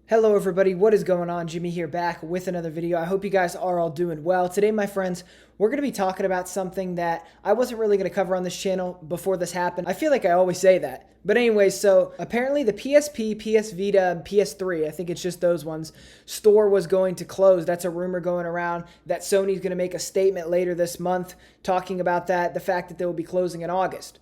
Hello everybody, what is going on? Jimmy here back with another video. I hope you guys are all doing well. Today, my friends, we're going to be talking about something that I wasn't really going to cover on this channel before this happened. I feel like I always say that. But anyways, so apparently the PSP, PS Vita, and PS3, I think it's just those ones, store was going to close. That's a rumor going around that Sony's going to make a statement later this month talking about that, the fact that they will be closing in August.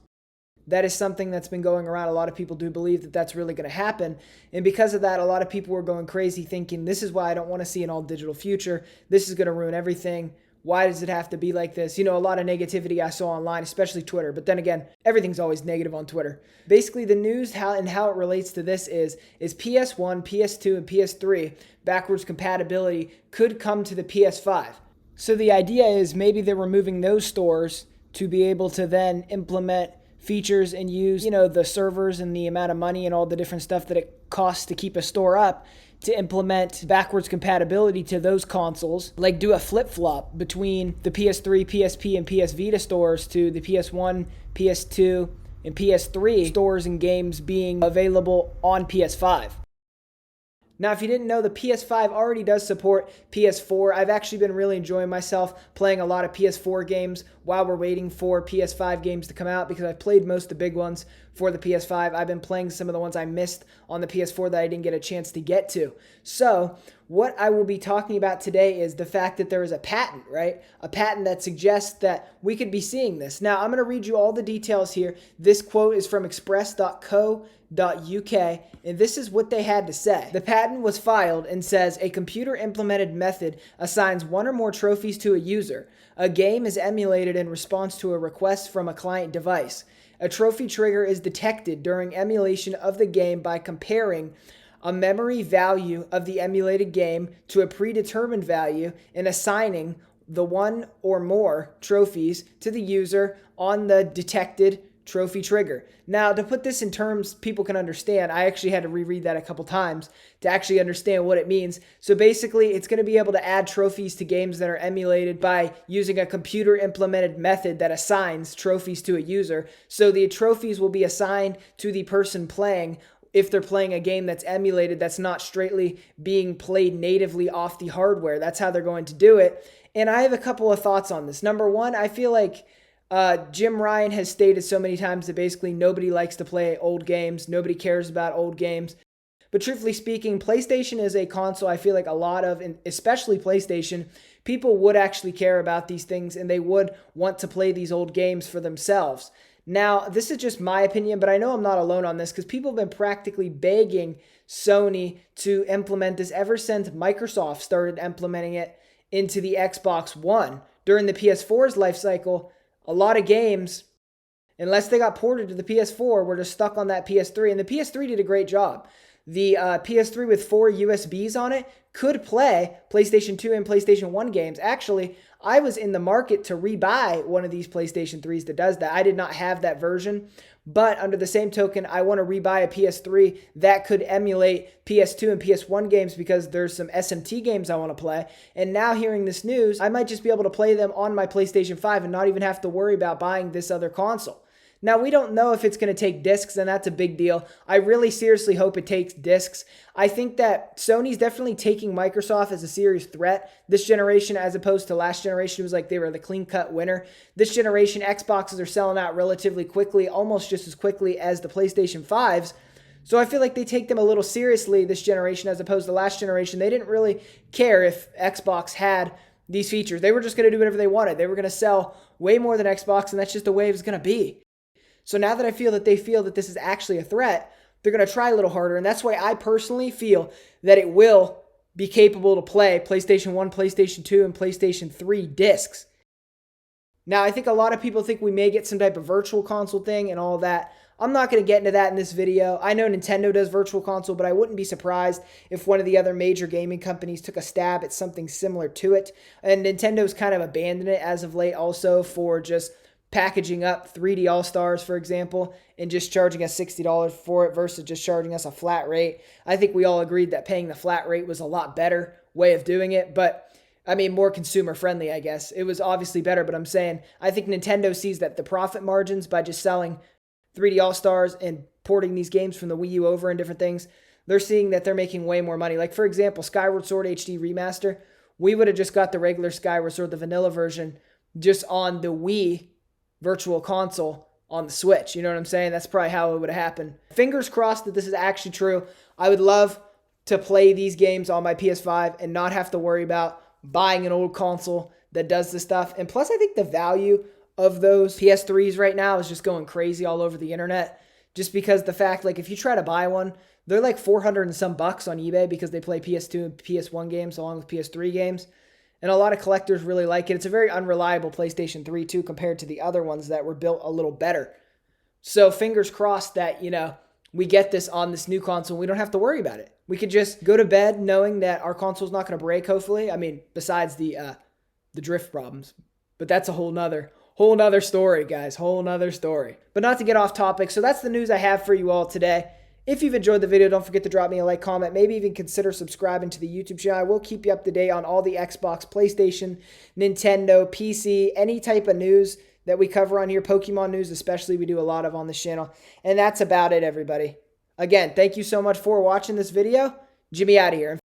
That is something that's been going around. A lot of people do believe that that's really going to happen. And because of that, a lot of people were going crazy thinking, this is why I don't want to see an all-digital future. This is going to ruin everything. Why does it have to be like this? You know, a lot of negativity I saw online, especially Twitter. But then again, everything's always negative on Twitter. Basically, the news how it relates to this is PS1, PS2, and PS3 backwards compatibility could come to the PS5. So the idea is maybe they're removing those stores to be able to then implement features and use, the servers and the amount of money and all the different stuff that it costs to keep a store up to implement backwards compatibility to those consoles, like do a flip-flop between the PS3, PSP, and PS Vita stores to the PS1, PS2, and PS3 stores and games being available on PS5. Now, if you didn't know, the PS5 already does support PS4. I've actually been really enjoying myself playing a lot of PS4 games while we're waiting for PS5 games to come out because I've played most of the big ones for the PS5. I've been playing some of the ones I missed on the PS4 that I didn't get a chance to get to. So, what I will be talking about today is the fact that there is a patent, right? A patent that suggests that we could be seeing this. Now, I'm going to read you all the details here. This quote is from express.co.uk, and this is what they had to say. The patent was filed and says a computer-implemented method assigns one or more trophies to a user. A game is emulated in response to a request from a client device. A trophy trigger is detected during emulation of the game by comparing a memory value of the emulated game to a predetermined value and assigning the one or more trophies to the user on the detected trophy trigger. Now, to put this in terms people can understand, I actually had to reread that a couple times to actually understand what it means. So basically, it's going to be able to add trophies to games that are emulated by using a computer-implemented method that assigns trophies to a user. So the trophies will be assigned to the person playing if they're playing a game that's emulated, that's not straightly being played natively off the hardware. That's how they're going to do it. And I have a couple of thoughts on this. Number one, I feel like Jim Ryan has stated so many times that basically nobody likes to play old games. Nobody cares about old games. But truthfully speaking, PlayStation is a console I feel like a lot of, and especially PlayStation, people would actually care about these things and they would want to play these old games for themselves. Now, this is just my opinion, but I know I'm not alone on this because people have been practically begging Sony to implement this ever since Microsoft started implementing it into the Xbox One. During the PS4's life cycle, a lot of games, unless they got ported to the PS4, were just stuck on that PS3, and the PS3 did a great job. The PS3 with 4 USBs on it could play PlayStation 2 and PlayStation 1 games. Actually, I was in the market to rebuy one of these PlayStation 3s that does that. I did not have that version, but under the same token, I want to rebuy a PS3 that could emulate PS2 and PS1 games because there's some SMT games I want to play. And now hearing this news, I might just be able to play them on my PlayStation 5 and not even have to worry about buying this other console. Now, we don't know if it's going to take discs, and that's a big deal. I really seriously hope it takes discs. I think that Sony's definitely taking Microsoft as a serious threat this generation as opposed to last generation. It was like they were the clean-cut winner. This generation, Xboxes are selling out relatively quickly, almost just as quickly as the PlayStation 5s. So I feel like they take them a little seriously this generation as opposed to last generation. They didn't really care if Xbox had these features. They were just going to do whatever they wanted. They were going to sell way more than Xbox, and that's just the way it was going to be. So now that I feel that they feel that this is actually a threat, they're going to try a little harder. And that's why I personally feel that it will be capable to play PlayStation 1, PlayStation 2, and PlayStation 3 discs. Now, I think a lot of people think we may get some type of virtual console thing and all that. I'm not going to get into that in this video. I know Nintendo does virtual console, but I wouldn't be surprised if one of the other major gaming companies took a stab at something similar to it. And Nintendo's kind of abandoned it as of late also for just packaging up 3D All-Stars, for example, and just charging us $60 for it versus just charging us a flat rate. I think we all agreed that paying the flat rate was a lot better way of doing it, but I mean, more consumer friendly, I guess. It was obviously better, but I'm saying I think Nintendo sees that the profit margins by just selling 3D All-Stars and porting these games from the Wii U over and different things, they're seeing that they're making way more money. Like, for example, Skyward Sword HD Remaster, we would have just got the regular Skyward Sword, the vanilla version, just on the Wii Virtual Console on the Switch. You know what I'm saying? That's probably how it would have happened. Fingers crossed that this is actually true. I would love to play these games on my PS5 and not have to worry about buying an old console that does this stuff. And plus, I think the value of those PS3s right now is just going crazy all over the internet. Just because the fact, like, if you try to buy one, they're like 400 and some bucks on eBay because they play PS2 and PS1 games along with PS3 games. And a lot of collectors really like it. It's a very unreliable PlayStation 3 too compared to the other ones that were built a little better. So fingers crossed that, we get this on this new console. We don't have to worry about it. We could just go to bed knowing that our console's not going to break, hopefully. I mean, besides the drift problems. But that's a whole nother story, guys. Whole nother story. But not to get off topic. So that's the news I have for you all today. If you've enjoyed the video, don't forget to drop me a like, comment, maybe even consider subscribing to the YouTube channel. I will keep you up to date on all the Xbox, PlayStation, Nintendo, PC, any type of news that we cover on here. Pokemon news especially, we do a lot of on this channel. And that's about it, everybody. Again, thank you so much for watching this video. Jimmy out of here.